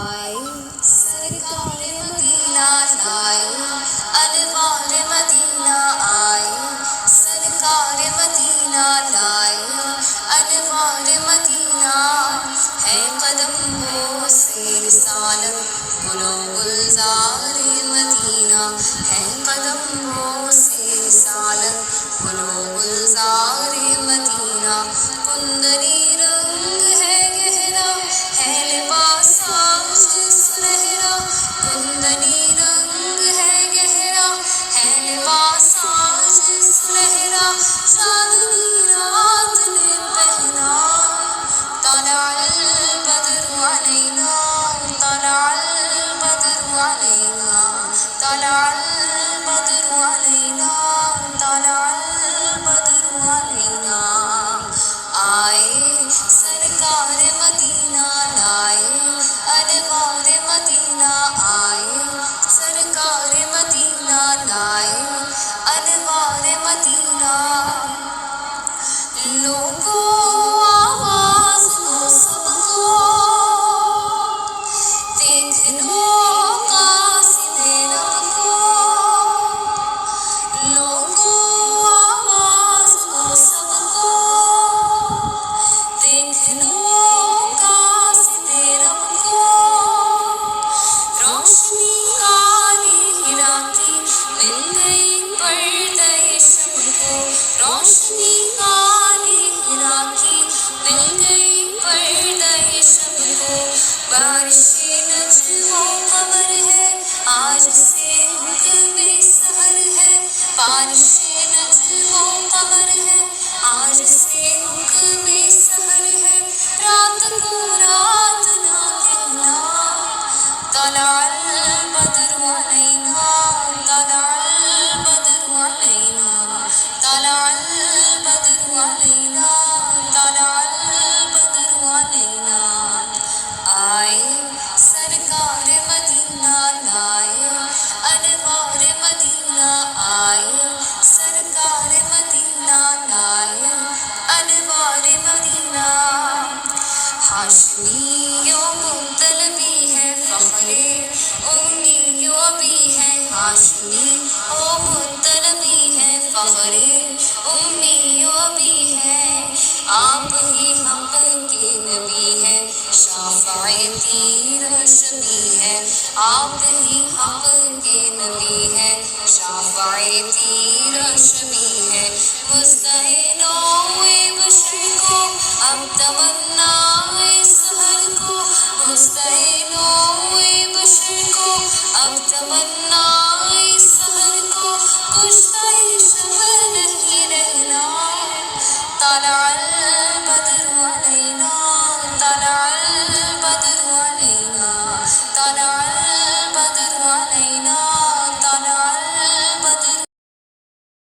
آئے سرکار مدینہ لائے انوار مدینہ آئے سرکار مدینہ لائے انوار مدینہ ہے قدم وہ سے رسالت گلو گلزار مدینہ ہے قدم وہ سے رسالت گلو گلزار مدینہ کندری رنگ ہے گہرا ہے لباس سنہرا کندنی رنگ ہے گہرا ہے لباس سنہرا چاندنی رات نے پہنا طلع البدر علینا طلع البدر علینا طلع البدر علینا طلع البدر علینا آئے سرکار مدینہ لائے انوار مدینہ آئے سرکار مدینہ لائے انوار مدینہ لوگوں آواز دو سب کو دیکھ لو قاصد رب کو لوگوں آواز دو سب کو دیکھ لو قاصد رب کو روشنی کالی ہرا کی مل گئی پردہ شب کو روشنی کالی ہرا کی مل گئی پردہ شب کو بارش نجم و قمر ہے آج سے حکم سحر ہے بارش نجم و قمر ہے آج سے حکم سحر ہے رات کو رات نہ کہنا طلع البدر علینا طلع البدر علینا طلع البدر علینا طلع البدر علینا آئے سرکار مدینہ لائے انوار مدینہ آئے سرکار مدینہ لائے انوار مدینہ ہاشمیوں مطلبی ہے فخر امیوں بھی ہے ہاشمی او مطلبی ہے فخر امیوں بھی ہے آپ ہی ہم کے نبی ہے شافع تیر شبی ہے آپ ہی ہم کے نبی ہے شافع تیر شبی ہے مستحنو بشر کو اب تمنا سحر کو